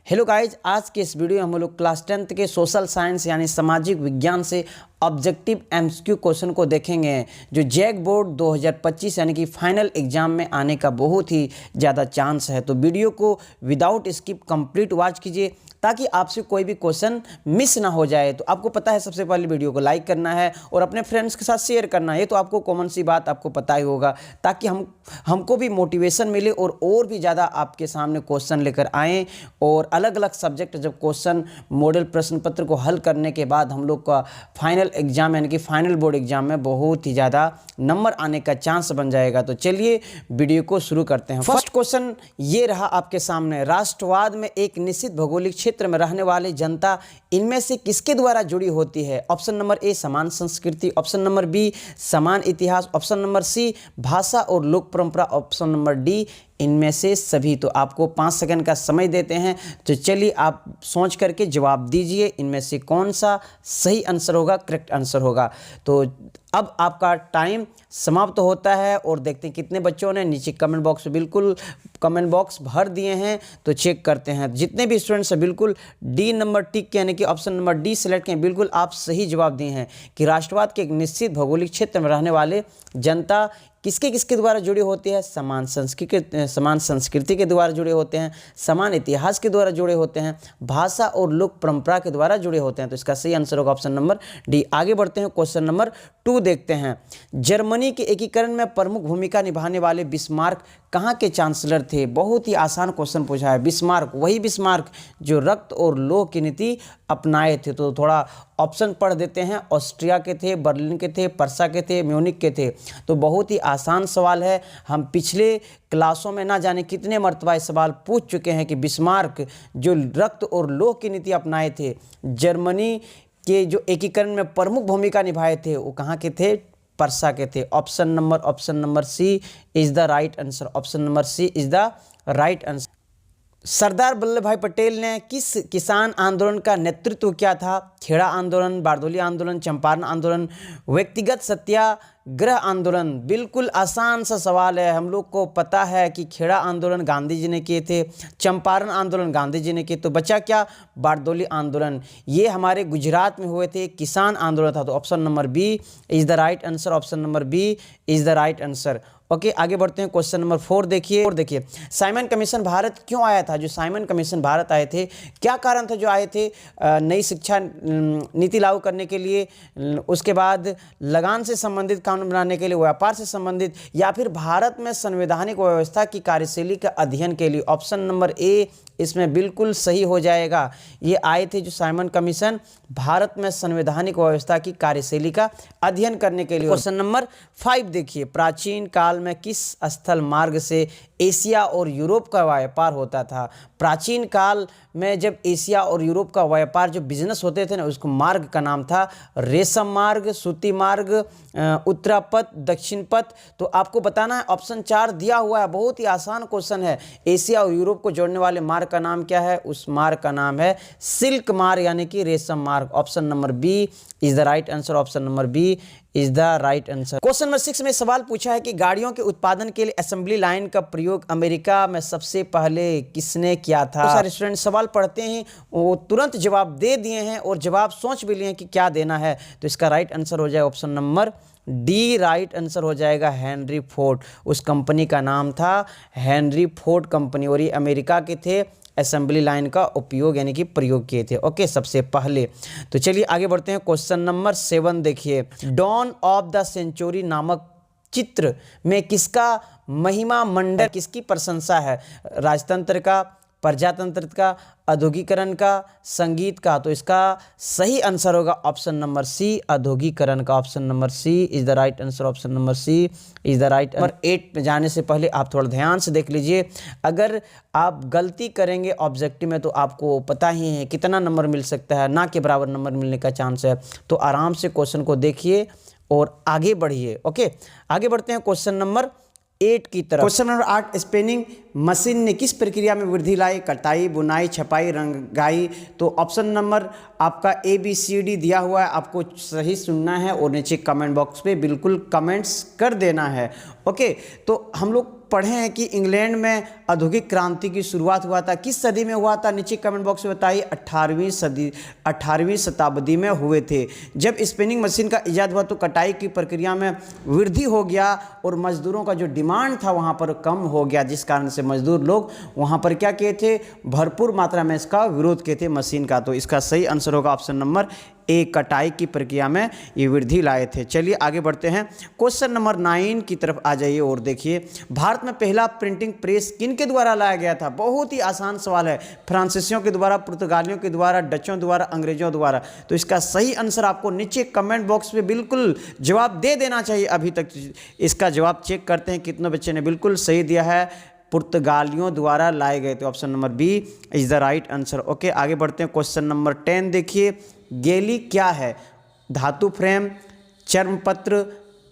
Hello guys, आज के इस वीडियो में हम लोग क्लास 10th के सोशल साइंस यानी सामाजिक विज्ञान से ऑब्जेक्टिव एमसीक्यू क्वेश्चन को देखेंगे जो जैक बोर्ड 2025 यानी कि फाइनल एग्जाम में आने का बहुत ही ज़्यादा चांस है। तो वीडियो को विदाउट स्किप कंप्लीट वॉच कीजिए ताकि आपसे कोई भी क्वेश्चन मिस ना हो जाए। तो आपको पता है सबसे पहले वीडियो को लाइक करना है और अपने फ्रेंड्स के साथ शेयर करना है। ये तो आपको कॉमन सी बात आपको पता ही होगा, ताकि हमको भी मोटिवेशन मिले और भी ज़्यादा आपके सामने क्वेश्चन लेकर आएँ। और अलग अलग सब्जेक्ट जब क्वेश्चन मॉडल प्रश्न पत्र को हल करने के बाद हम लोग का फाइनल एग्जाम यानी कि फाइनल बोर्ड एग्जाम में बहुत ही ज़्यादा नंबर आने का चांस बन जाएगा। तो चलिए वीडियो को शुरू करते हैं। फर्स्ट क्वेश्चन ये रहा आपके सामने, राष्ट्रवाद में एक निश्चित भौगोलिक क्षेत्र में रहने वाली जनता इनमें से किसके द्वारा जुड़ी होती है? ऑप्शन नंबर ए समान संस्कृति, ऑप्शन नंबर बी समान इतिहास, ऑप्शन नंबर सी भाषा और लोक परंपरा, ऑप्शन नंबर डी इनमें से सभी। तो आपको 5 सेकंड का समय देते हैं, तो चलिए आप सोच करके जवाब दीजिए इनमें से कौन सा सही आंसर होगा, करेक्ट आंसर होगा। तो अब आपका टाइम समाप्त होता है और देखते हैं कितने बच्चों ने नीचे कमेंट बॉक्स में बिल्कुल कमेंट बॉक्स भर दिए हैं। तो चेक करते हैं, जितने भी स्टूडेंट्स हैं बिल्कुल डी नंबर टिक यानी कि ऑप्शन नंबर डी सेलेक्ट किए, बिल्कुल आप सही जवाब दिए हैं कि राष्ट्रवाद के एक निश्चित भौगोलिक क्षेत्र में रहने वाले जनता किसके द्वारा जुड़ी होती है? समान संस्कृति के द्वारा जुड़े होते हैं, समान इतिहास के द्वारा जुड़े होते हैं, भाषा और लोक परंपरा के द्वारा जुड़े होते हैं। तो इसका सही आंसर होगा ऑप्शन नंबर डी। आगे बढ़ते हैं, क्वेश्चन नंबर 2 देखते हैं। जर्मनी के एकीकरण में प्रमुख भूमिका निभाने वाले बिस्मार्क कहाँ के चांसलर थे? बहुत ही आसान क्वेश्चन पूछा है। बिस्मार्क, वही बिस्मार्क जो रक्त और लोह की नीति अपनाए थे। तो थोड़ा ऑप्शन पढ़ देते हैं, ऑस्ट्रिया के थे, बर्लिन के थे, पर्सा के थे, म्यूनिक के थे। तो बहुत ही आसान सवाल है। हम पिछले क्लासों में ना जाने कितने मरतबा ये सवाल पूछ चुके हैं कि बिस्मार्क जो रक्त और लोह की नीति अपनाए थे, जर्मनी के जो एकीकरण में प्रमुख भूमिका निभाए थे, वो कहाँ के थे? पर्सा के थे। Option number C is the right answer. Option number C is the right answer. Sardar Vallabh Bhai Patel ने किस किसान आंदोलन का नेतृत्व किया था? खेड़ा आंदोलन, बारदोली आंदोलन, चंपारण आंदोलन, व्यक्तिगत सत्याग्रह आंदोलन। बिल्कुल आसान सा सवाल है। हम लोग को पता है कि खेड़ा आंदोलन गांधी जी ने किए थे, चंपारण आंदोलन गांधी जी ने किए, तो बचा क्या? बारदोली आंदोलन। ये हमारे गुजरात में हुए थे, किसान आंदोलन था। तो option number B is the right answer. Option number B is the right answer. Okay, आगे बढ़ते हैं, क्वेश्चन नंबर 4 देखिए। साइमन कमीशन भारत क्यों आया था? जो साइमन कमीशन भारत आए थे, क्या कारण था जो आए थे? नई शिक्षा नीति लागू करने के लिए, उसके बाद लगान से संबंधित कानून बनाने के लिए, व्यापार से संबंधित, या फिर भारत में संवैधानिक व्यवस्था की कार्यशैली का अध्ययन के लिए? ऑप्शन नंबर ए इसमें बिल्कुल सही हो जाएगा। ये आए थे जो साइमन कमीशन भारत में संवैधानिक व्यवस्था की कार्यशैली का अध्ययन करने के लिए। क्वेश्चन नंबर 5 देखिए, प्राचीन काल में किस स्थल मार्ग से एशिया और यूरोप का व्यापार होता था? प्राचीन काल में जब एशिया और यूरोप का व्यापार जो बिजनेस होते थे ना, उसको मार्ग का नाम था रेशम मार्ग, सूती मार्ग, उत्तरापथ, दक्षिण पथ। तो आपको बताना है, ऑप्शन 4 दिया हुआ है। बहुत ही आसान क्वेश्चन है। एशिया और यूरोप को जोड़ने वाले मार्ग का नाम क्या है? उस मार्ग का नाम है सिल्क मार्ग यानी कि रेशम मार्ग। Option number B is the right answer. Option number B is the right answer. Question number 6 में सवाल पूछा है कि गाड़ियों के उत्पादन के लिए असेंबली लाइन का प्रयोग अमेरिका में सबसे पहले किसने किया था? तो सारे स्टूडेंट सवाल पढ़ते हैं, वो तुरंत जवाब दे दिए हैं और जवाब सोच भी लिए कि क्या देना है। तो इसका राइट आंसर हो जाएगा option number D right answer हो जाएगा, हेनरी फोर्ड। उस कंपनी का नाम था हेनरी फोर्ड कंपनी, और ये अमेरिका के थे। असेंबली लाइन का उपयोग यानी कि प्रयोग किए थे, ओके, सबसे पहले। तो चलिए आगे बढ़ते हैं, क्वेश्चन नंबर 7 देखिए। डॉन ऑफ द सेंचुरी नामक चित्र में किसका महिमा मंडल, किसकी प्रशंसा है? राजतंत्र का, प्रजातंत्र का, औद्योगिकरण का, संगीत का? तो इसका सही आंसर होगा ऑप्शन नंबर सी, औद्योगिकरण का। Option number C is the right answer. Option number C is the right. Number 8 में जाने से पहले आप थोड़ा ध्यान से देख लीजिए। अगर आप गलती करेंगे ऑब्जेक्टिव में तो आपको पता ही है कितना नंबर मिल सकता है, ना के बराबर नंबर मिलने का चांस है। तो आराम से क्वेश्चन को देखिए और आगे बढ़िए। ओके, आगे बढ़ते हैं क्वेश्चन नंबर 8 की तरफ। क्वेश्चन नंबर 8, स्पिनिंग मशीन ने किस प्रक्रिया में वृद्धि लाई? कटाई, बुनाई, छपाई, रंगाई? तो ऑप्शन नंबर आपका ABCD दिया हुआ है, आपको सही सुनना है और नीचे कमेंट बॉक्स पे बिल्कुल कमेंट्स कर देना है। ओके, तो हम लोग पढ़े हैं कि इंग्लैंड में औद्योगिक क्रांति की शुरुआत हुआ था, किस सदी में हुआ था? नीचे कमेंट बॉक्स में बताइए। 18वीं शताब्दी में हुए थे। जब स्पिनिंग मशीन का इजाद हुआ तो कटाई की प्रक्रिया में वृद्धि हो गया और मजदूरों का जो डिमांड था वहाँ पर कम हो गया, जिस कारण से मजदूर लोग वहाँ पर क्या किए थे? भरपूर मात्रा में इसका विरोध किए थे मशीन का। तो इसका सही आंसर होगा ऑप्शन नंबर ए, कटाई की प्रक्रिया में ये वृद्धि लाए थे। चलिए आगे बढ़ते हैं, क्वेश्चन नंबर 9 की तरफ आ जाइए और देखिए, भारत में पहला प्रिंटिंग प्रेस किन के द्वारा लाया गया था? बहुत ही आसान सवाल है। फ्रांसीसियों के द्वारा, पुर्तगालियों के द्वारा, डचों द्वारा, अंग्रेजों द्वारा। तो इसका सही आंसर आपको नीचे कमेंट बॉक्स में बिल्कुल जवाब दे देना चाहिए। अभी तक इसका जवाब चेक करते हैं कितने बच्चे ने बिल्कुल सही दिया है। पुर्तगालियों द्वारा लाए गए थे। Option number B is the right answer. Okay, आगे बढ़ते हैं, क्वेश्चन नंबर 10 देखिए, गेली क्या है? धातु फ्रेम, चर्मपत्र,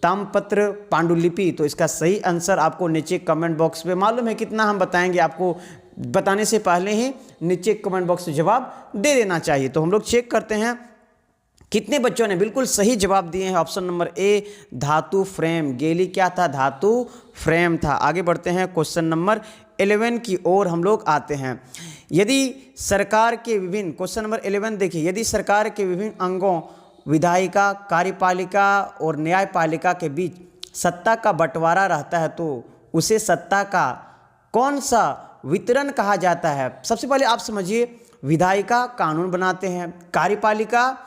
ताम्रपत्र, पांडुलिपि। तो इसका सही आंसर आपको नीचे कमेंट बॉक्स में, मालूम है कितना हम बताएंगे, आपको बताने से पहले ही नीचे कमेंट बॉक्स में जवाब दे देना चाहिए। तो हम लोग चेक करते हैं कितने बच्चों ने बिल्कुल सही जवाब दिए हैं। ऑप्शन नंबर ए, धातु फ्रेम। गेली क्या था? धातु फ्रेम था। आगे बढ़ते हैं, क्वेश्चन नंबर 11 की ओर हम लोग आते हैं। यदि सरकार के विभिन्न, क्वेश्चन नंबर 11 देखिए, यदि सरकार के विभिन्न अंगों विधायिका, कार्यपालिका और न्यायपालिका के बीच सत्ता का बंटवारा रहता है तो उसे सत्ता का कौन सा वितरण कहा जाता है? सबसे पहले आप समझिए, विधायिका कानून बनाते हैं, कार्यपालिका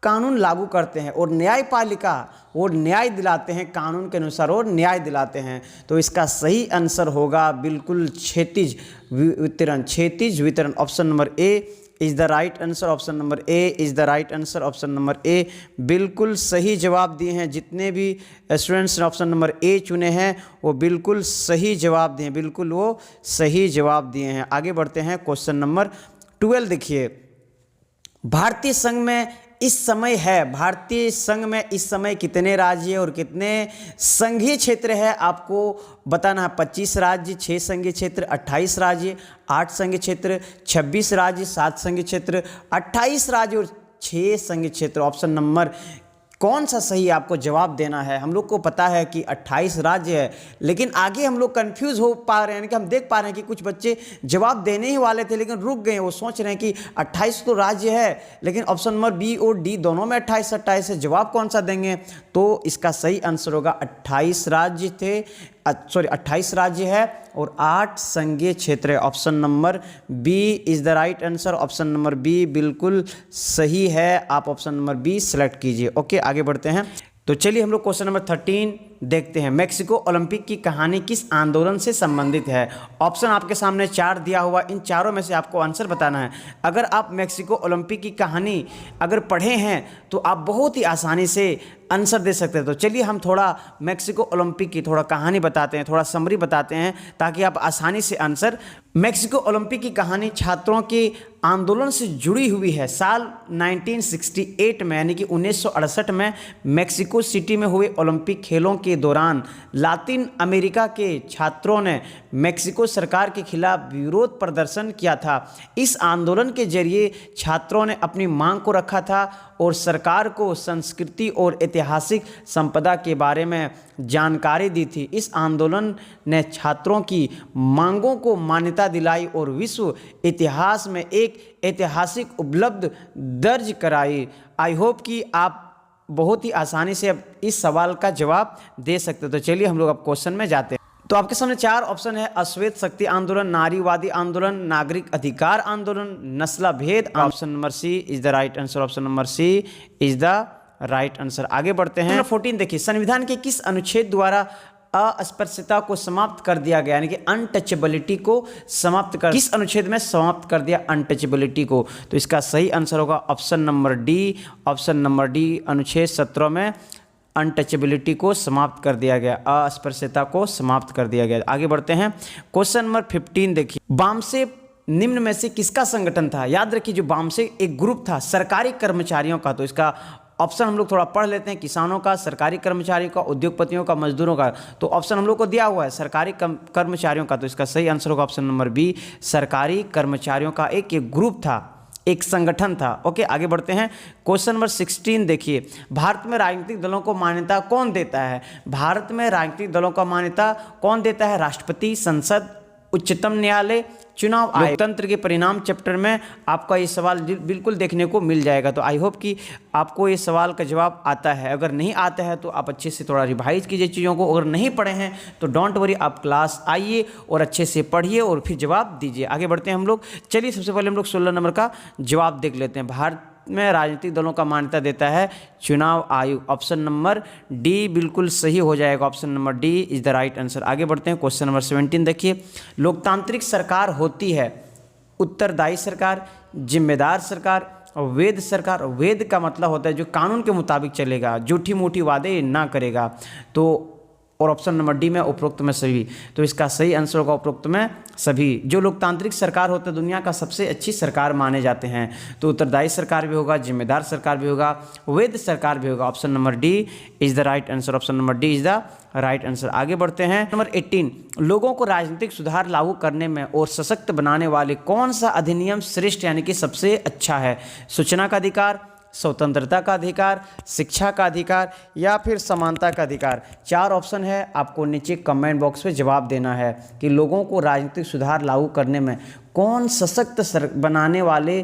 कानून लागू करते हैं और न्यायपालिका और न्याय दिलाते हैं, कानून के अनुसार और न्याय दिलाते हैं। तो इसका सही आंसर होगा बिल्कुल क्षैतिज वितरण। क्षैतिज वितरण, option number A is the right answer. Option number A is the right answer. Option number ए बिल्कुल सही जवाब दिए हैं। जितने भी स्टूडेंट्स ने ऑप्शन नंबर ए चुने हैं वो बिल्कुल सही जवाब दिए हैं, बिल्कुल वो सही जवाब दिए हैं। आगे बढ़ते हैं, क्वेश्चन नंबर 12 देखिए, भारतीय संघ में इस समय कितने राज्य और कितने संघीय क्षेत्र है? आपको बताना है। 25 राज्य, 6 संघीय क्षेत्र, 28 राज्य, 8 संघीय क्षेत्र, 26 राज्य, 7 संघीय क्षेत्र, 28 राज्य और 6 संघीय क्षेत्र। ऑप्शन नंबर कौन सा सही आपको जवाब देना है? हम लोग को पता है कि 28 राज्य है, लेकिन आगे हम लोग कंफ्यूज हो पा रहे हैं, यानी कि हम देख पा रहे हैं कि कुछ बच्चे जवाब देने ही वाले थे लेकिन रुक गए। वो सोच रहे हैं कि 28 तो राज्य है, लेकिन ऑप्शन नंबर बी और डी दोनों में 28 है, जवाब कौन सा देंगे? तो इसका सही आंसर होगा 28 राज्य थे, 28 राज्य है और 8 संघीय क्षेत्र है। Option number B is the right answer. Option number B बिल्कुल सही है। आप ऑप्शन नंबर बी सेलेक्ट कीजिए। ओके, आगे बढ़ते हैं। तो चलिए हम लोग क्वेश्चन नंबर 13 देखते हैं। मेक्सिको ओलंपिक की कहानी किस आंदोलन से संबंधित है? ऑप्शन आपके सामने 4 दिया हुआ, इन चारों में से आपको आंसर बताना है। अगर आप मेक्सिको ओलंपिक की कहानी अगर पढ़े हैं तो आप बहुत ही आसानी से आंसर दे सकते हैं। तो चलिए हम थोड़ा मेक्सिको ओलंपिक की थोड़ा कहानी बताते हैं, थोड़ा समरी बताते हैं ताकि आप आसानी से आंसर। मेक्सिको ओलंपिक की कहानी छात्रों के आंदोलन से जुड़ी हुई है। साल 1968 में, यानी कि 1968 में मेक्सिको सिटी में हुए ओलंपिक खेलों के दौरान लातिन अमेरिका के छात्रों ने मेक्सिको सरकार के खिलाफ विरोध प्रदर्शन किया था। इस आंदोलन के जरिए छात्रों ने अपनी मांग को रखा था और सरकार को संस्कृति और ऐतिहासिक संपदा के बारे में जानकारी दी थी। इस आंदोलन ने छात्रों की मांगों को मान्यता दिलाई और विश्व इतिहास में एक ऐतिहासिक उपलब्धि दर्ज कराई। आई होप कि आप बहुत ही आसानी से अब इस सवाल का जवाब दे सकते हो। तो चलिए हम लोग अब क्वेश्चन में जाते हैं। तो आपके सामने 4 ऑप्शन है: अश्वेत शक्ति आंदोलन, नारीवादी आंदोलन, नागरिक अधिकार आंदोलन, नस्ल भेद। Option number C is the right answer. Option number C is the right answer. आगे बढ़ते हैं। 14 देखिए, संविधान के किस अनुच्छेद द्वारा अस्पृश्यता को समाप्त कर दिया गया, यानी कि अनटचेबिलिटी को समाप्त कर, किस अनुच्छेद में समाप्त कर दिया अनटचेबिलिटी को? तो इसका सही आंसर होगा option number D. Option number D, अनुच्छेद 17 में अनटचेबिलिटी को समाप्त कर दिया गया, अस्पृश्यता को समाप्त कर दिया गया। आगे बढ़ते हैं। क्वेश्चन नंबर 15 देखिए, बामसे निम्न में से किसका संगठन था? याद रखिए, जो बामसे एक ग्रुप था सरकारी कर्मचारियों का। तो इसका ऑप्शन हम लोग थोड़ा पढ़ लेते हैं। किसानों का, सरकारी कर्मचारियों का, उद्योगपतियों का, मजदूरों का। तो ऑप्शन हम लोग को दिया हुआ है सरकारी कर्मचारियों का। तो इसका सही आंसर होगा ऑप्शन नंबर बी, सरकारी कर्मचारियों का एक ग्रुप था, एक संगठन था। ओके, आगे बढ़ते हैं। क्वेश्चन नंबर 16 देखिए, भारत में राजनीतिक दलों को मान्यता कौन देता है? भारत में राजनीतिक दलों को मान्यता कौन देता है? राष्ट्रपति, संसद, उच्चतम न्यायालय, चुनाव आयोग। लोकतंत्र के परिणाम चैप्टर में आपका ये सवाल बिल्कुल देखने को मिल जाएगा। तो आई होप कि आपको ये सवाल का जवाब आता है। अगर नहीं आता है तो आप अच्छे से थोड़ा रिवाइज कीजिए चीज़ों को। अगर नहीं पढ़े हैं तो डोंट वरी, आप क्लास आइए और अच्छे से पढ़िए और फिर जवाब दीजिए। आगे बढ़ते हैं हम लोग। चलिए सबसे पहले हम लोग 16 नंबर का जवाब देख लेते हैं। भारत में राजनीतिक दलों का मान्यता देता है चुनाव आयोग। ऑप्शन नंबर डी बिल्कुल सही हो जाएगा। Option number D is the right answer. आगे बढ़ते हैं। क्वेश्चन नंबर 17 देखिए, लोकतांत्रिक सरकार होती है उत्तरदायी सरकार, जिम्मेदार सरकार और वैध सरकार। वैध का मतलब होता है जो कानून के मुताबिक चलेगा, झूठी मूठी वादे ना करेगा। तो और ऑप्शन नंबर डी में उपरोक्त में सभी। तो इसका सही आंसर होगा उपरोक्त में सभी। जो लोकतांत्रिक सरकार होता है दुनिया का सबसे अच्छी सरकार माने जाते हैं। तो उत्तरदायी सरकार भी होगा, जिम्मेदार सरकार भी होगा, वैध सरकार भी होगा। Option number D is the right answer. Option number D is the right answer. आगे बढ़ते हैं। नंबर 18, लोगों को राजनीतिक सुधार लागू करने में और सशक्त बनाने वाले कौन सा अधिनियम श्रेष्ठ यानी कि सबसे अच्छा है? सूचना का अधिकार, स्वतंत्रता का अधिकार, शिक्षा का अधिकार या फिर समानता का अधिकार। 4 ऑप्शन है, आपको नीचे कमेंट बॉक्स में जवाब देना है कि लोगों को राजनीतिक सुधार लागू करने में कौन सशक्त बनाने वाले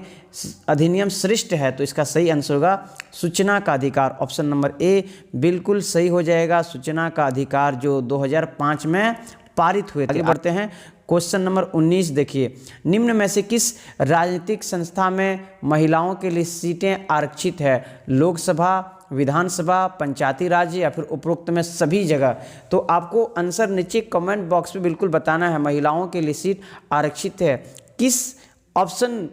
अधिनियम श्रेष्ठ है। तो इसका सही आंसर होगा सूचना का अधिकार। ऑप्शन नंबर ए बिल्कुल सही हो जाएगा। सूचना का अधिकार जो 2005 में पारित हुए थे। आगे बढ़ते हैं। क्वेश्चन नंबर 19 देखिए, निम्न में से किस राजनीतिक संस्था में महिलाओं के लिए सीटें आरक्षित है? लोकसभा, विधानसभा, पंचायती राज या फिर उपरोक्त में सभी जगह। तो आपको आंसर नीचे कमेंट बॉक्स में बिल्कुल बताना है। महिलाओं के लिए सीट आरक्षित है, किस ऑप्शन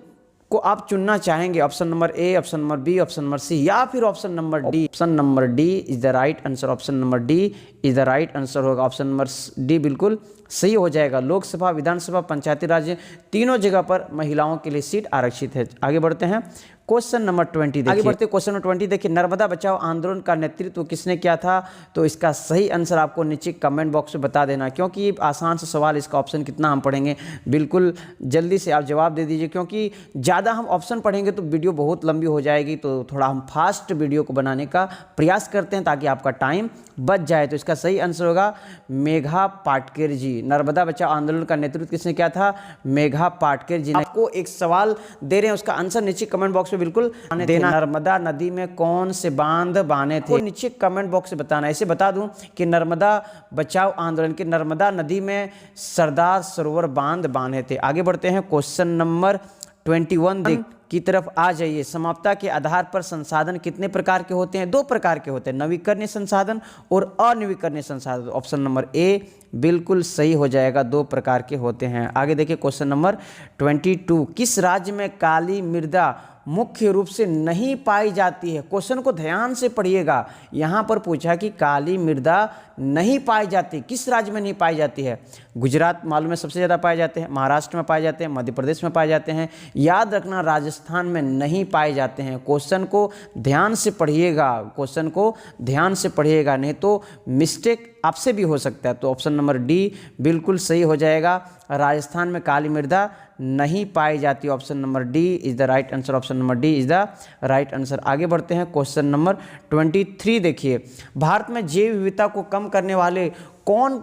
को आप चुनना चाहेंगे? Option number A, option number B, option number C या फिर option number D. Option number D is the right answer. Option number D is the right answer होगा। ऑप्शन नंबर डी बिल्कुल सही हो जाएगा। लोकसभा, विधानसभा, पंचायती राज तीनों जगह पर महिलाओं के लिए सीट आरक्षित है। आगे बढ़ते हैं। क्वेश्चन नंबर 20 देखिए। आगे बढ़ते क्वेश्चन नंबर 20 देखिए, नर्मदा बचाओ आंदोलन का नेतृत्व किसने किया था? तो इसका सही आंसर आपको नीचे कमेंट बॉक्स में बता देना, क्योंकि आसान सा सवाल, इसका ऑप्शन कितना हम पढ़ेंगे। बिल्कुल जल्दी से आप जवाब दे दीजिए, क्योंकि ज़्यादा हम ऑप्शन पढ़ेंगे तो वीडियो बहुत लंबी हो जाएगी। तो थोड़ा हम फास्ट वीडियो को बनाने का प्रयास करते हैं ताकि आपका टाइम बच जाए। तो इसका सही आंसर होगा मेघा पाटकर जी। नर्मदा बचाओ आंदोलन का नेतृत्व किसने किया था? मेघा पाटकर जी ने। आपको एक सवाल दे रहे हैं, उसका आंसर नीचे कमेंट बॉक्स में बिल्कुल देना। नर्मदा नदी में कौन से बांध बांधे थे? नीचे कमेंट बॉक्स से बताना। ऐसे बता दूं कि नर्मदा बचाओ आंदोलन के नर्मदा नदी में सरदार सरोवर बांध बांधे थे। आगे बढ़ते हैं। क्वेश्चन नंबर 21 की तरफ आ जाइए। समाप्ता के आधार पर संसाधन कितने प्रकार के होते हैं? 2 प्रकार के होते हैं, नवीकरणीय संसाधन और अनवीकरणीय संसाधन। ऑप्शन नंबर ए बिल्कुल सही हो जाएगा, 2 प्रकार के होते हैं। आगे देखिए क्वेश्चन नंबर 22, किस राज्य में काली मृदा मुख्य रूप से नहीं पाई जाती है? क्वेश्चन को ध्यान से पढ़िएगा। यहाँ पर पूछा कि काली मृदा नहीं पाई जाती, किस राज्य में नहीं पाई जाती है? गुजरात मालूम है सबसे ज़्यादा पाए जाते हैं, महाराष्ट्र में पाए जाते हैं, मध्य प्रदेश में पाए जाते हैं। याद रखना राजस्थान में नहीं पाए जाते हैं। क्वेश्चन को ध्यान से पढ़िएगा, क्वेश्चन को ध्यान से पढ़िएगा, नहीं तो मिस्टेक आपसे भी हो सकता है। तो ऑप्शन नंबर डी बिल्कुल सही हो जाएगा। राजस्थान में काली मृदा नहीं पाई जाती। Option number D is the right answer. Option number D is the right answer. आगे बढ़ते हैं। क्वेश्चन नंबर 23 देखिए, भारत में जैव विविधता को कम करने वाले कौन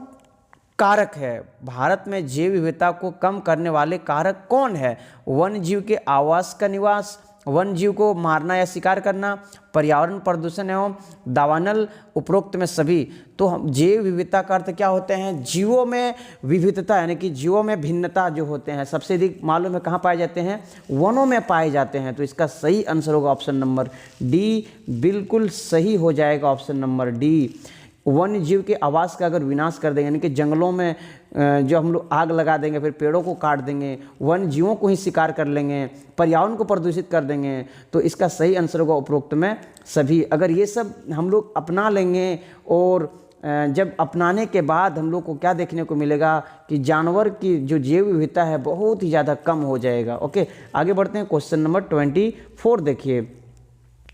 कारक है? भारत में जैव विविधता को कम करने वाले कारक कौन है? वन्य जीव के आवास का निवास, वन्य जीव को मारना या शिकार करना, पर्यावरण प्रदूषण एवं दावानल, उपरोक्त में सभी। तो जैव विविधता का अर्थ क्या होते हैं? जीवों में विविधता यानी कि जीवों में भिन्नता जो होते हैं सबसे अधिक मालूम है कहाँ पाए जाते हैं? वनों में पाए जाते हैं। तो इसका सही आंसर होगा ऑप्शन नंबर डी बिल्कुल सही हो जाएगा। Option number D. वन्य जीव के आवास का अगर विनाश कर देंगे यानी कि जंगलों में जो हम लोग आग लगा देंगे, फिर पेड़ों को काट देंगे, वन्य जीवों को ही शिकार कर लेंगे, पर्यावरण को प्रदूषित कर देंगे, तो इसका सही आंसर होगा उपरोक्त में सभी। अगर ये सब हम लोग अपना लेंगे और जब अपनाने के बाद हम लोग को क्या देखने को मिलेगा कि जानवर की जो जैव विविधता है बहुत ही ज़्यादा कम हो जाएगा। ओके, आगे बढ़ते हैं। क्वेश्चन नंबर 24 देखिए।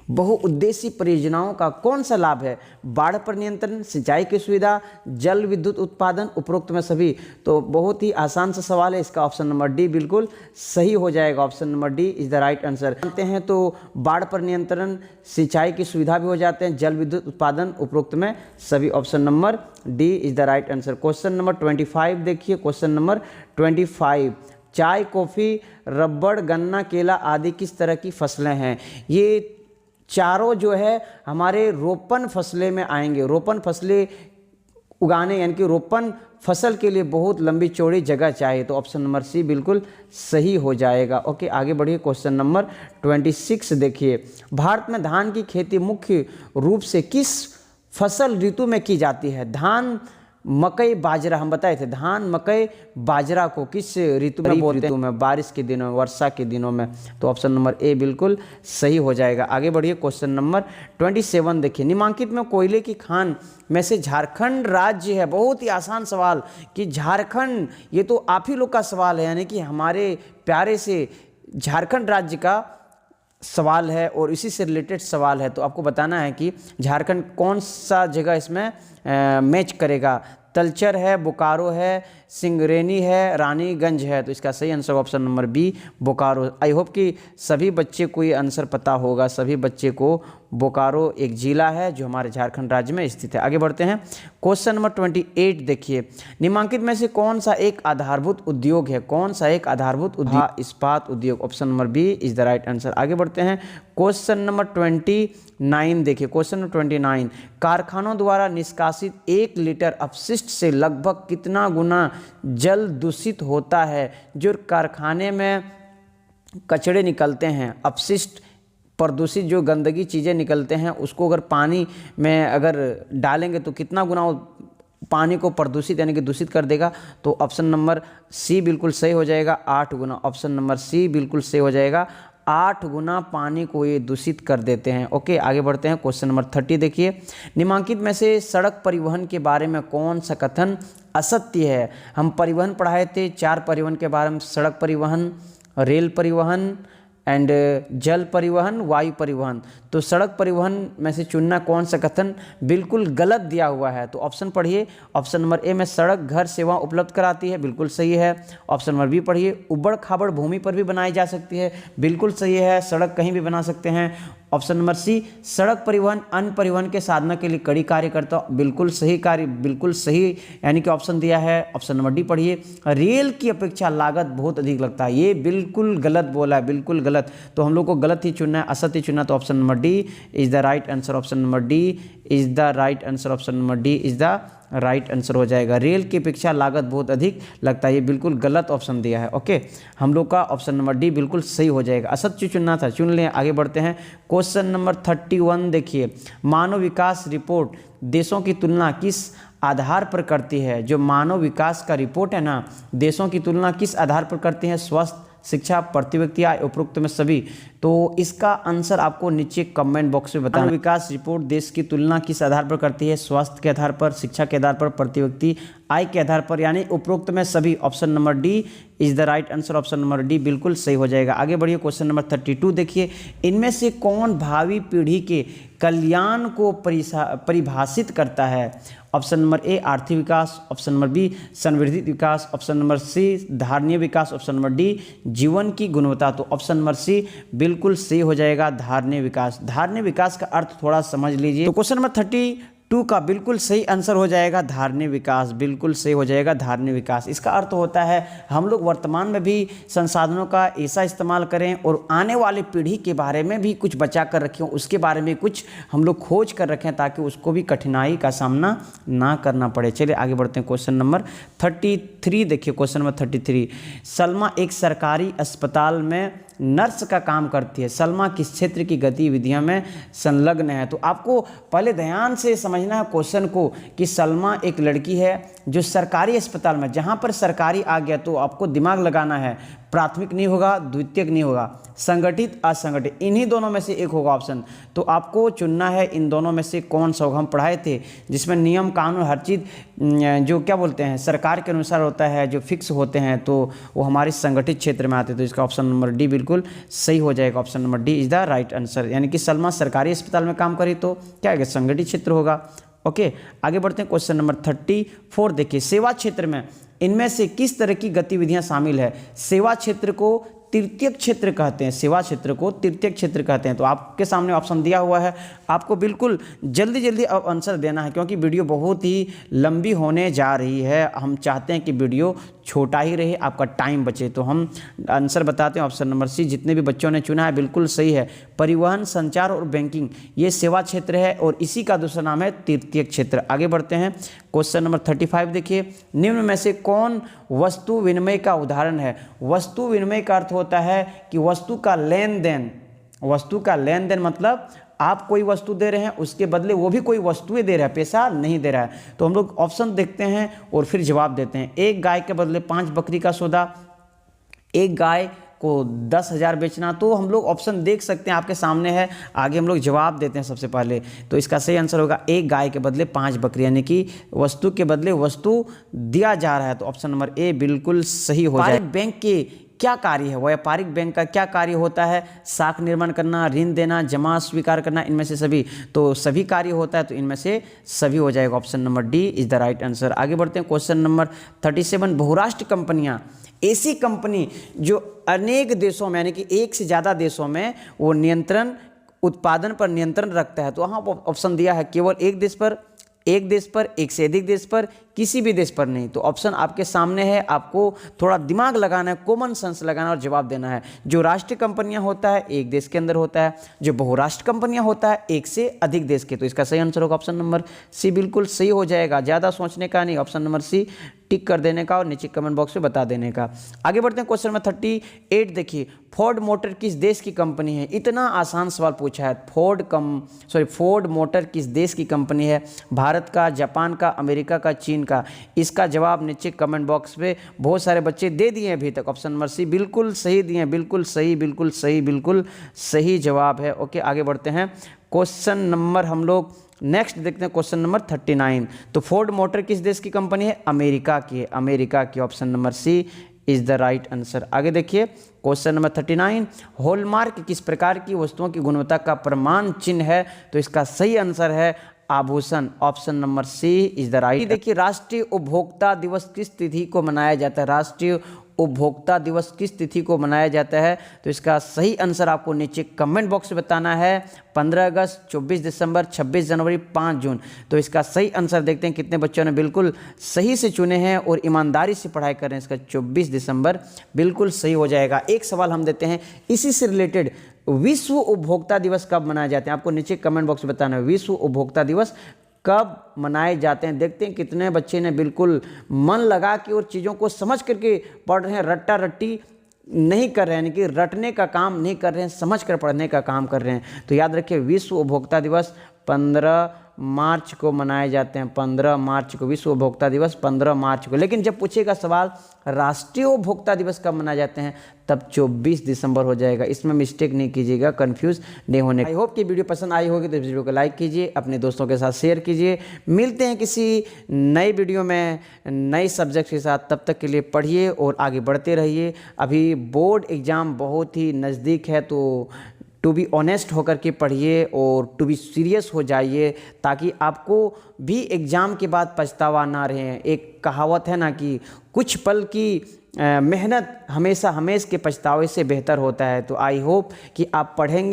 बहुउद्देशीय परियोजनाओं का कौन सा लाभ है? बाढ़ पर नियंत्रण, सिंचाई की सुविधा, जल विद्युत उत्पादन, उपरोक्त में सभी। तो बहुत ही आसान सा सवाल है, इसका ऑप्शन नंबर डी बिल्कुल सही हो जाएगा। Option number D is the right answer. जानते हैं तो बाढ़ पर नियंत्रण, सिंचाई की सुविधा भी हो जाते हैं, जल विद्युत उत्पादन, उपरोक्त में सभी। Option number D is the right answer. Question number 25 देखिए, क्वेश्चन नंबर 25। चाय, कॉफ़ी, रबड़, गन्ना, केला आदि किस तरह की फसलें हैं? ये चारों जो है हमारे रोपण फसलें में आएंगे। रोपण फसलें उगाने यानी कि रोपण फसल के लिए बहुत लंबी चौड़ी जगह चाहिए, तो ऑप्शन नंबर सी बिल्कुल सही हो जाएगा। ओके, आगे बढ़िए। क्वेश्चन नंबर 26 देखिए, भारत में धान की खेती मुख्य रूप से किस फसल ऋतु में की जाती है? धान, मकई, बाजरा, हम बताए थे धान, मकई, बाजरा को किस ऋतु में बोलते हैं? बारिश के दिनों में, वर्षा के दिनों में। तो ऑप्शन नंबर ए बिल्कुल सही हो जाएगा। आगे बढ़िए। क्वेश्चन नंबर 27 देखिए, निम्नलिखित में कोयले की खान में से झारखंड राज्य है। बहुत ही आसान सवाल कि झारखंड, ये तो आप ही लोग का सवाल है, यानी कि हमारे प्यारे से झारखंड राज्य का सवाल है और इसी से रिलेटेड सवाल है। तो आपको बताना है कि झारखंड कौन सा जगह इसमें मैच करेगा। तलचर है, बोकारो है, सिंगरेनी है, रानीगंज है। तो इसका सही answer option number B Bokaro. I hope कि सभी बच्चे को ये आंसर पता होगा। सभी बच्चे को बोकारो एक जिला है जो हमारे झारखंड राज्य में स्थित है। आगे बढ़ते हैं। क्वेश्चन नंबर 28 देखिए, निम्नलिखित में से कौन सा एक आधारभूत उद्योग है? कौन सा एक आधारभूत उद्योग? इस्पात उद्योग। Option number B is the right answer. आगे बढ़ते हैं। क्वेश्चन नंबर 29 देखिए, क्वेश्चन नंबर 29, कारखानों द्वारा निष्कासित 1 लीटर अपशिष्ट से लगभग कितना गुना जल दूषित होता है? जो कारखाने में कचरे निकलते हैं, अपशिष्ट, प्रदूषित जो गंदगी चीज़ें निकलते हैं, उसको अगर पानी में अगर डालेंगे तो कितना गुना वो पानी को प्रदूषित यानी कि दूषित कर देगा? तो ऑप्शन नंबर सी बिल्कुल सही हो जाएगा, 8 गुना। ऑप्शन नंबर सी बिल्कुल सही हो जाएगा, 8 गुना पानी को ये दूषित कर देते हैं। ओके, आगे बढ़ते हैं। क्वेश्चन नंबर 30 देखिए, निम्नलिखित में से सड़क परिवहन के बारे में कौन सा कथन असत्य है? हम परिवहन पढ़ाए थे, 4 परिवहन के बारे में, सड़क परिवहन, रेल परिवहन एंड जल परिवहन, वायु परिवहन। तो सड़क परिवहन में से चुनना कौन सा कथन बिल्कुल गलत दिया हुआ है? तो ऑप्शन पढ़िए। ऑप्शन नंबर ए में सड़क घर सेवा उपलब्ध कराती है, बिल्कुल सही है। ऑप्शन नंबर बी पढ़िए, उबड़ खाबड़ भूमि पर भी बनाई जा सकती है, बिल्कुल सही है, सड़क कहीं भी बना सकते हैं। ऑप्शन नंबर सी, सड़क परिवहन अन्य परिवहन के साधन के लिए कड़ी कार्य करता, बिल्कुल सही कार्य, बिल्कुल सही यानी कि ऑप्शन दिया है। ऑप्शन नंबर डी पढ़िए, रेल की अपेक्षा लागत बहुत अधिक लगता है, ये बिल्कुल गलत बोला है, बिल्कुल गलत। तो हम लोग को गलत ही चुनना है, असत्य चुनना। तो option number D is the right answer. Option number D is the right answer. Option number D is the right answer हो जाएगा। रेल की अपेक्षा लागत बहुत अधिक लगता है, ये बिल्कुल गलत ऑप्शन दिया है। ओके, हम लोग का ऑप्शन नंबर डी बिल्कुल सही हो जाएगा। असत्य चुनना था, चुन लें। आगे बढ़ते हैं। क्वेश्चन नंबर 31 देखिए, मानव विकास रिपोर्ट देशों की तुलना किस आधार पर करती है? जो मानव विकास का रिपोर्ट है ना, देशों की तुलना किस आधार पर करती है? स्वास्थ्य, शिक्षा, प्रति व्यक्ति आय, उपरोक्त में सभी। तो इसका आंसर आपको नीचे कमेंट बॉक्स में बताना। विकास रिपोर्ट देश की तुलना किस आधार पर करती है? स्वास्थ्य के आधार पर, शिक्षा के आधार पर, प्रति व्यक्ति आय के आधार पर, यानी उपरोक्त में सभी। Option number D is the right answer. Option number D बिल्कुल सही हो जाएगा। आगे बढ़िए। क्वेश्चन नंबर 32 देखिए, इनमें से कौन भावी पीढ़ी के कल्याण को परिभाषित करता है? ऑप्शन नंबर ए आर्थिक विकास, ऑप्शन नंबर बी संवर्धित विकास, ऑप्शन नंबर सी धारणीय विकास, ऑप्शन नंबर डी जीवन की गुणवत्ता। तो ऑप्शन नंबर सी बिल्कुल सही हो जाएगा, धारणीय विकास। धारणीय विकास का अर्थ थोड़ा समझ लीजिए। तो क्वेश्चन नंबर 32 का बिल्कुल सही आंसर हो जाएगा धारणीय विकास, बिल्कुल सही हो जाएगा धारणीय विकास। इसका अर्थ होता है हम लोग वर्तमान में भी संसाधनों का ऐसा इस्तेमाल करें और आने वाली पीढ़ी के बारे में भी कुछ बचा कर रखें, उसके बारे में कुछ हम लोग खोज कर रखें ताकि उसको भी कठिनाई का सामना ना करना पड़े। चलिए आगे बढ़ते हैं। क्वेश्चन नंबर 33 देखिए, क्वेश्चन नंबर 33, सलमा एक सरकारी अस्पताल में नर्स का काम करती है, सलमा किस क्षेत्र की गतिविधियों में संलग्न है? तो आपको पहले ध्यान से समझना है क्वेश्चन को कि सलमा एक लड़की है जो सरकारी अस्पताल में, जहां पर सरकारी आ गया तो आपको दिमाग लगाना है, प्राथमिक नहीं होगा, द्वितीयक नहीं होगा, संगठित असंगठित, इन्हीं दोनों में से एक होगा ऑप्शन। तो आपको चुनना है इन दोनों में से कौन सा होगा। हम पढ़ाए थे जिसमें नियम कानून हर चीज़ जो क्या बोलते हैं सरकार के अनुसार होता है, जो फिक्स होते हैं, तो वो हमारे संगठित क्षेत्र में आते हैं। तो इसका ऑप्शन नंबर डी बिल्कुल सही हो जाएगा। Option number D is the right answer. यानी कि सलमा सरकारी अस्पताल में काम करी तो क्या है, संगठित क्षेत्र होगा। ओके, आगे बढ़ते हैं। क्वेश्चन नंबर 34 देखिए, सेवा क्षेत्र में इनमें से किस तरह की गतिविधियां शामिल है। सेवा क्षेत्र को तृतीयक क्षेत्र कहते हैं, सेवा क्षेत्र को तृतीयक क्षेत्र कहते हैं। तो आपके सामने ऑप्शन दिया हुआ है, आपको बिल्कुल जल्दी जल्दी अब आंसर देना है, क्योंकि वीडियो बहुत ही लंबी होने जा रही है। हम चाहते हैं कि वीडियो छोटा ही रहे, आपका टाइम बचे। तो हम आंसर बताते हैं। ऑप्शन नंबर सी जितने भी बच्चों ने चुना है बिल्कुल सही है। परिवहन, संचार और बैंकिंग ये सेवा क्षेत्र है और इसी का दूसरा नाम है तृतीयक क्षेत्र। आगे बढ़ते हैं। क्वेश्चन नंबर 35 देखिए, निम्न में से कौन वस्तु विनिमय का उदाहरण है। वस्तु विनिमय का अर्थ होता है कि वस्तु का लेन देन। वस्तु का लेन देन मतलब आप कोई वस्तु दे रहे हैं, उसके बदले वो भी कोई वस्तुएं दे रहा है, पैसा नहीं दे रहा है। तो हम लोग ऑप्शन देखते हैं और फिर जवाब देते हैं। एक गाय के बदले 5 बकरी का सौदा, एक गाय को 10,000 बेचना। तो हम लोग ऑप्शन देख सकते हैं, आपके सामने है। आगे हम लोग जवाब देते हैं सबसे पहले। तो इसका सही आंसर होगा एक गाय के बदले 5 बकरी, यानी कि वस्तु के बदले वस्तु दिया जा रहा है। तो ऑप्शन नंबर ए बिल्कुल सही हो जाए। बैंक के क्या कार्य है, व्यापारिक बैंक का क्या कार्य होता है। साख निर्माण करना, ऋण देना, जमा स्वीकार करना, इनमें से सभी। तो सभी कार्य होता है, तो इनमें से सभी हो जाएगा। Option number D is the right answer. आगे बढ़ते हैं। क्वेश्चन नंबर 37, बहुराष्ट्रीय कंपनियां ऐसी कंपनी जो अनेक देशों में यानी कि एक से ज़्यादा देशों में वो नियंत्रण, उत्पादन पर नियंत्रण रखता है। तो वहाँ ऑप्शन दिया है केवल एक देश पर, एक से अधिक देश पर, किसी भी देश पर नहीं। तो ऑप्शन आपके सामने है, आपको थोड़ा दिमाग लगाना है, कॉमन सेंस लगाना और जवाब देना है। जो राष्ट्रीय कंपनियां होता है एक देश के अंदर होता है, जो बहुराष्ट्रीय कंपनियां होता है एक से अधिक देश के। तो इसका सही आंसर होगा ऑप्शन नंबर सी बिल्कुल सही हो जाएगा। ज़्यादा सोचने का नहीं, ऑप्शन नंबर सी टिक कर देने का और नीचे कमेंट बॉक्स में बता देने का। आगे बढ़ते हैं। क्वेश्चन नंबर 38 देखिए, फोर्ड मोटर किस देश की कंपनी है। इतना आसान सवाल पूछा है। फोर्ड मोटर किस देश की कंपनी है। भारत का, जापान का, अमेरिका का, चीन का। इसका जवाब नीचे कमेंट बॉक्स पे बहुत सारे बच्चे दे दिए अभी तक। ऑप्शन नंबर सी बिल्कुल सही दिए, बिल्कुल सही, बिल्कुल सही, बिल्कुल सही जवाब है। ओके, आगे बढ़ते हैं। क्वेश्चन नंबर हम लोग नेक्स्ट देखते हैं। Question number 39। तो फोर्ड मोटर किस देश की कंपनी है। अमेरिका की है, अमेरिका की। Option number C is the right answer. आगे देखिए। क्वेश्चन नंबर 39, हॉलमार्क किस प्रकार की वस्तुओं की गुणवत्ता का प्रमाण चिन्ह है। तो इसका सही आंसर है आभूषण। Option number C is the right. देखिए, राष्ट्रीय उपभोक्ता दिवस किस तिथि को मनाया जाता है। राष्ट्रीय उपभोक्ता दिवस किस तिथि को मनाया जाता है। तो इसका सही आंसर आपको नीचे कमेंट बॉक्स में बताना है। 15 अगस्त, 24 दिसंबर, 26 जनवरी, 5 जून। तो इसका सही आंसर देखते हैं कितने बच्चों ने बिल्कुल सही से चुने हैं और ईमानदारी से पढ़ाई कर रहे हैं। इसका 24 दिसंबर बिल्कुल सही हो जाएगा। एक सवाल हम देते हैं इसी से रिलेटेड, विश्व उपभोक्ता दिवस कब मनाए जाते हैं। आपको नीचे कमेंट बॉक्स में बताना है विश्व उपभोक्ता दिवस कब मनाए जाते हैं। देखते हैं कितने बच्चे ने बिल्कुल मन लगा के और चीज़ों को समझ करके पढ़ रहे हैं, रट्टा रट्टी नहीं कर रहे हैं, यानी कि रटने का काम नहीं कर रहे हैं, समझ कर पढ़ने का काम कर रहे हैं। तो याद रखिए, विश्व उपभोक्ता दिवस 15 मार्च को मनाए जाते हैं। 15 मार्च को विश्व उपभोक्ता दिवस 15 मार्च को। लेकिन जब पूछेगा सवाल राष्ट्रीय उपभोक्ता दिवस कब मनाए जाते हैं, तब 24 दिसंबर हो जाएगा। इसमें मिस्टेक नहीं कीजिएगा, कंफ्यूज नहीं होने। आई होप कि वीडियो पसंद आई होगी तो इस वीडियो को लाइक कीजिए, अपने दोस्तों के साथ शेयर कीजिए। मिलते हैं किसी नई वीडियो में नए सब्जेक्ट के साथ। तब तक के लिए पढ़िए और आगे बढ़ते रहिए। अभी बोर्ड एग्ज़ाम बहुत ही नज़दीक है, तो टू बी ऑनेस्ट होकर के पढ़िए और टू बी सीरियस हो जाइए, ताकि आपको भी एग्ज़ाम के बाद पछतावा ना रहे। एक कहावत है ना कि कुछ पल की मेहनत हमेशा के पछतावे से बेहतर होता है। तो आई होप कि आप पढ़ेंगे।